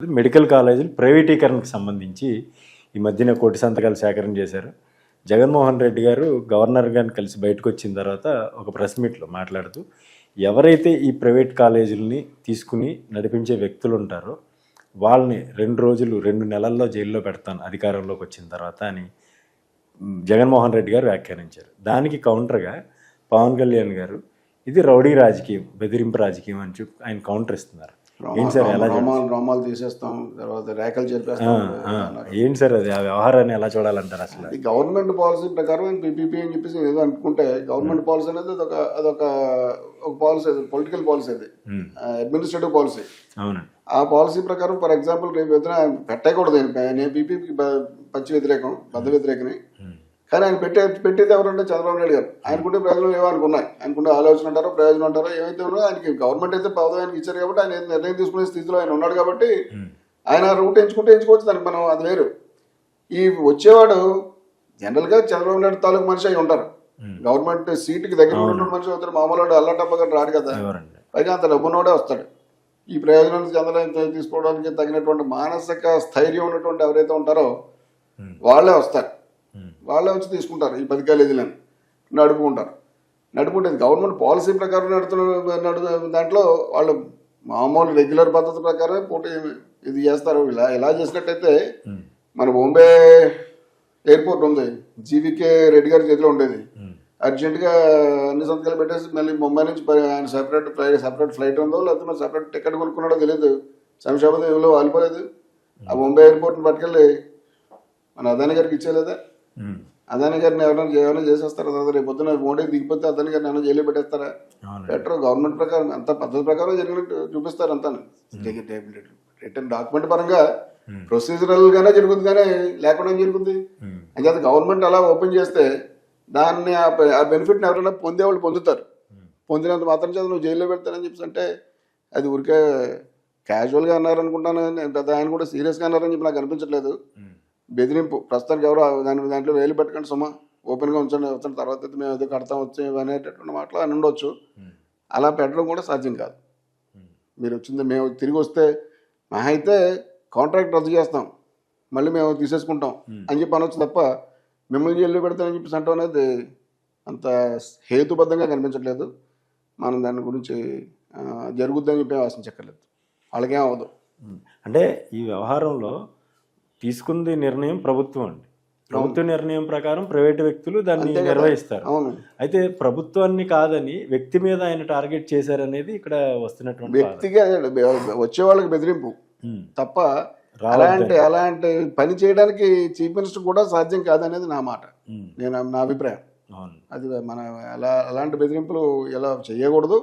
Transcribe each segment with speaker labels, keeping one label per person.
Speaker 1: Medical కాలేజీలు ప్రైవేటీకరణకు సంబంధించి ఈ మధ్యన కోటి సంతకాలు సేకరణ చేశారు. జగన్మోహన్ రెడ్డి గారు గవర్నర్ గారిని కలిసి బయటకు వచ్చిన తర్వాత ఒక ప్రెస్ మీట్లో మాట్లాడుతూ ఎవరైతే ఈ ప్రైవేట్ కాలేజీలని తీసుకుని నడిపించే వ్యక్తులు ఉంటారో వాళ్ళని 2 నెలల్లో జైల్లో పెడతాను అధికారంలోకి వచ్చిన తర్వాత అని జగన్మోహన్ రెడ్డి గారు వ్యాఖ్యానించారు. దానికి కౌంటర్గా పవన్ కళ్యాణ్ గారు ఇది రౌడీ రాజకీయం, బెదిరింపు రాజకీయం అని చెప్పి ఆయన కౌంటర్ ఇస్తున్నారు. ఏంటి సార్ ఎలా
Speaker 2: రోమాలు తీసేస్తాం, తర్వాత రేఖలు చెప్పేస్తాం.
Speaker 1: ఏంటి సార్ అది, ఆ వ్యవహారాన్ని ఎలా చూడాలంటారు? అసలు
Speaker 2: గవర్నమెంట్ పాలసీ ప్రకారం పీపీపీ అని చెప్పేసి ఏదో అనుకుంటే గవర్నమెంట్ పాలసీ అనేది అదొక పాలసీ, పొలిటికల్ పాలసీ, అది అడ్మినిస్ట్రేటివ్ పాలసీ.
Speaker 1: అవును,
Speaker 2: ఆ పాలసీ ప్రకారం ఫర్ ఎగ్జాంపుల్ రేపు ఏదైనా పెట్టకూడదు. నేను పీపీపీకి పచ్చి వ్యతిరేకం, బద్ద వ్యతిరేకని. కానీ ఆయన పెట్టేది ఎవరంటే చంద్రబాబు నాయుడు గారు. ఆయనకుంటే ప్రయోజనం ఏమో అనుకున్నాయి, ఆయనకుంటే ఆలోచన అంటారో ప్రయోజనం అంటారో ఏమైతే ఉన్నాయో ఆయనకి గవర్నమెంట్ అయితే పదవి ఆయనకి ఇచ్చారు కాబట్టి ఆయన నిర్ణయం తీసుకునే స్థితిలో ఆయన ఉన్నాడు కాబట్టి ఆయన రూట్ ఎంచుకోవచ్చు. దానికి మనం అది వేరు. ఈ వచ్చేవాడు జనరల్గా చంద్రబాబు నాయుడు తాలూకు మనిషి అయి ఉంటారు. గవర్నమెంట్ సీటుకి దగ్గర ఉన్నటువంటి మనిషి అవుతాడు. మామూలు వాడు అల్లటప్పగా రాడు కదా, పైగా అంత డబ్బున్నోడే వస్తాడు. ఈ ప్రయోజనాన్ని చంద్రబాబు తీసుకోవడానికి తగినటువంటి మానసిక స్థైర్యం ఉన్నటువంటి ఎవరైతే ఉంటారో వాళ్ళే వస్తారు. వాళ్ళే వచ్చి తీసుకుంటారు ఈ 10 కాలేజీలను నడుపుకుంటే గవర్నమెంట్ పాలసీ ప్రకారం దాంట్లో వాళ్ళు మామూలు రెగ్యులర్ పద్ధతి ప్రకారం పోటీ ఇది చేస్తారు. ఇలా చేసినట్టయితే మన బాంబే ఎయిర్పోర్ట్ ఉంది, జీవీకే రెడ్డి గారి చేతిలో ఉండేది. అర్జెంటుగా అన్ని సంతకాలు పెట్టేసి మళ్ళీ ముంబై నుంచి ఆయన సెపరేట్ ఫ్లైట్ ఉందో లేకపోతే మరి సెపరేట్ టికెట్ కొనుక్కున్నాడో తెలియదు. శంషాబాద్ ఏమో వాలిపోలేదు. ఆ ముంబై ఎయిర్పోర్ట్ని పట్టుకెళ్ళి మన అదాని గారికి ఇచ్చేలేదా? అదాని గారిని ఎవరైనా చేసేస్తారా? తర్వాత రేపు పొద్దున మోడీ దిగిపోతే అదాని గారిని ఏమైనా జైలు పెట్టేస్తారా? పెట్టరు. గవర్నమెంట్ ప్రకారం అంత పద్ధతి ప్రకారం జరిగినట్టు చూపిస్తారు. అంతా రిటర్న్ డాక్యుమెంట్ పరంగా ప్రొసీజరల్ గానే జరుగుతుంది, కానీ లేకుండా జరుగుతుంది. అయితే గవర్నమెంట్ అలా ఓపెన్ చేస్తే దాన్ని ఆ బెనిఫిట్ని ఎవరైనా పొందేవాళ్ళు పొందుతారు. పొందినంత మాత్రం చేత నువ్వు జైల్లో పెడతానని చెప్పేసి అంటే అది ఊరికే క్యాజువల్గా అన్నారనుకుంటాను. పెద్ద ఆయన కూడా సీరియస్గా అన్నారని చెప్పి నాకు అనిపించట్లేదు. బెదిరింపు ప్రస్తుతానికి ఎవరు దాంట్లో వేలు పెట్టకండి సుమా, ఓపెన్గా ఉంచండి, వచ్చిన తర్వాత మేము ఏదో కడతాం వచ్చి అనేటటువంటి మాటలు అని ఉండొచ్చు. అలా పెట్టడం కూడా సాధ్యం కాదు. మీరు వచ్చింది మేము తిరిగి వస్తే మా అయితే కాంట్రాక్ట్ రద్దు చేస్తాం, మళ్ళీ మేము తీసేసుకుంటాం అని చెప్పి అనొచ్చు తప్ప మిమ్మల్ని జైల్లో పెడతామని చెప్పేసి అంటాం అనేది అంత హేతుబద్ధంగా కనిపించట్లేదు. మనం దాని గురించి జరుగుద్దని చెప్పి ఆశించక్కర్లేదు. వాళ్ళకేం అవ్వదు.
Speaker 1: అంటే ఈ వ్యవహారంలో తీసుకుంది నిర్ణయం ప్రభుత్వం అండి. ప్రభుత్వ నిర్ణయం ప్రకారం ప్రైవేటు వ్యక్తులు దాన్ని నిర్వహిస్తారు. అయితే ప్రభుత్వాన్ని కాదని వ్యక్తి మీద ఆయన టార్గెట్ చేశారనేది ఇక్కడ వస్తున్నటువంటి
Speaker 2: వ్యక్తిగా వచ్చే వాళ్ళకి బెదిరింపు తప్ప అలాంటి పని చేయడానికి చీఫ్ మినిస్టర్ కూడా సాధ్యం కాదనేది నా మాట, నా అభిప్రాయం. అది మన అలాంటి బెదిరింపులు ఎలా చేయకూడదు.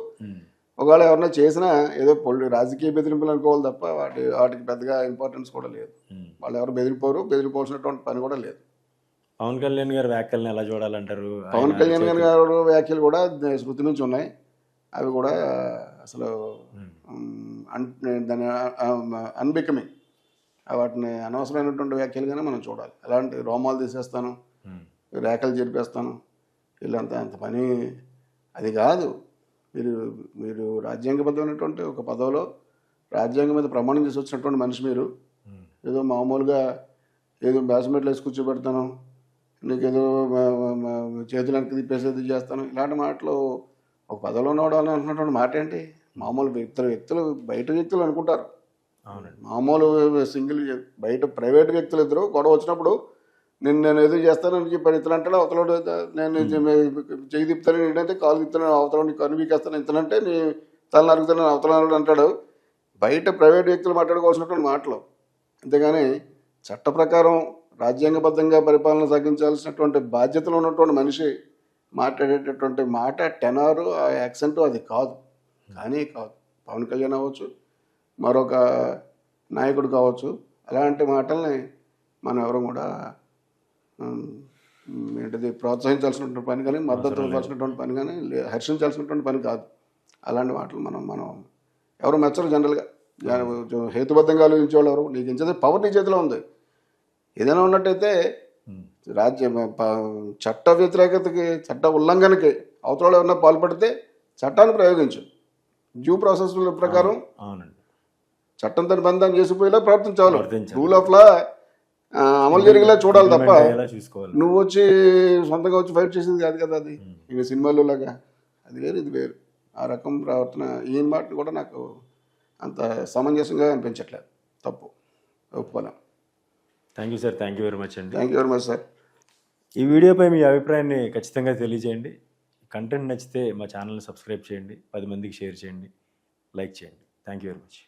Speaker 2: ఒకవేళ ఎవరైనా చేసినా ఏదో రాజకీయ బెదిరింపులు అనుకోవాలి తప్ప వాటికి పెద్దగా ఇంపార్టెన్స్ కూడా లేదు. వాళ్ళు ఎవరు బెదిరిపోవాల్సినటువంటి పని కూడా లేదు.
Speaker 1: పవన్ కళ్యాణ్ గారి వ్యాఖ్యలను ఎలా చూడాలంటారు?
Speaker 2: పవన్ కళ్యాణ్ గారు వ్యాఖ్యలు కూడా శృతి నుంచి ఉన్నాయి. అవి కూడా అసలు దాని అన్బికమింగ్, వాటిని అనవసరమైనటువంటి వ్యాఖ్యలుగానే మనం చూడాలి. అలాంటి రోమాలు తీసేస్తాను, రేఖలు జరిపేస్తాను, వీళ్ళంతా అంత పని అది కాదు. మీరు రాజ్యాంగబద్ధమైనటువంటి ఒక పదవిలో రాజ్యాంగం మీద ప్రమాణం చేసి వచ్చినటువంటి మనిషి. మీరు ఏదో మామూలుగా ఏదో బ్యాస్మెట్లు వేసి కూర్చోబెడతాను, నీకేదో చేతులు వెనక్కి తిప్పేసేది చేస్తాను, ఇలాంటి మాటలు ఒక పదవిలో ఉన్నవాడు అంటున్నటువంటి మాట ఏంటి? మామూలు వ్యక్తులు బయట వ్యక్తులు అనుకుంటారు. మామూలు సింగిల్ బయట ప్రైవేట్ వ్యక్తులు ఇద్దరు గొడవ వచ్చినప్పుడు నేను ఏదో చేస్తానని చెప్పాను ఇతను అంటాడు, అవతల నేను చెయ్యి తిప్పుతాను, ఏంటంటే కాలు తిప్పుతాను, అవతల కన్ను బీకేస్తాను ఇతనంటే నీ తల నరుగుతాను అవతల అంటాడు. బయట ప్రైవేట్ వ్యక్తులు మాట్లాడుకోవాల్సినటువంటి మాటలు. అంతేగాని చట్ట ప్రకారం రాజ్యాంగబద్ధంగా పరిపాలన సాగించాల్సినటువంటి బాధ్యతలు ఉన్నటువంటి మనిషి మాట్లాడేటటువంటి మాట టెనారు, ఆ యాక్సెంట్ అది కాదు. కానీ కాదు, పవన్ కళ్యాణ్ అవ్వచ్చు, మరొక నాయకుడు కావచ్చు, అలాంటి మాటల్ని మనం ఎవరు కూడా ఏంటిది ప్రోత్సహించాల్సినటువంటి పని కానీ మద్దతు ఇవ్వాల్సినటువంటి పని కానీ హర్షించాల్సినటువంటి పని కాదు. అలాంటి మాటలు మనం ఎవరు మెచ్చరు. జనరల్గా హేతుబద్ధంగా ఆలోచించే వాళ్ళు ఎవరు? నీకు ఇచ్చేది పవర్ నీ చేతిలో ఉంది. ఏదైనా ఉన్నట్టయితే చట్ట వ్యతిరేకతకి, చట్ట ఉల్లంఘనకి అవతల ఎవరైనా పాల్పడితే చట్టాన్ని ప్రయోగించు. డ్యూ ప్రాసెస్ ప్రకారం చట్టం తన పని తాను చేసిపోయేలా ప్రవర్తించాలి.
Speaker 1: ప్రవర్తించాలి.
Speaker 2: రూల్ ఆఫ్ లా అమలు జరిగేలా చూడాలి తప్ప
Speaker 1: Implement అయ్యేలా చూసుకోవాలి.
Speaker 2: నువ్వు వచ్చి సొంతంగా వచ్చి ఫైట్ చేసేది కాదు కదా అది. ఇక సినిమాలో లాగా అది వేరు ఇది వేరు. ఆ రకం ప్రవర్తన ఈయన మాటను కూడా నాకు అంత సమంజసంగా అనిపించట్లేదు. తప్పు ఒప్పుకోలేం.
Speaker 1: Thank you sir, thank you very much అండి.
Speaker 2: Thank you very much sir.
Speaker 1: ఈ వీడియోపై మీ అభిప్రాయాన్ని ఖచ్చితంగా తెలియజేయండి. కంటెంట్ నచ్చితే మా ఛానల్ని సబ్స్క్రైబ్ చేయండి, 10 మందికి షేర్ చేయండి, లైక్ చేయండి. Thank you very much.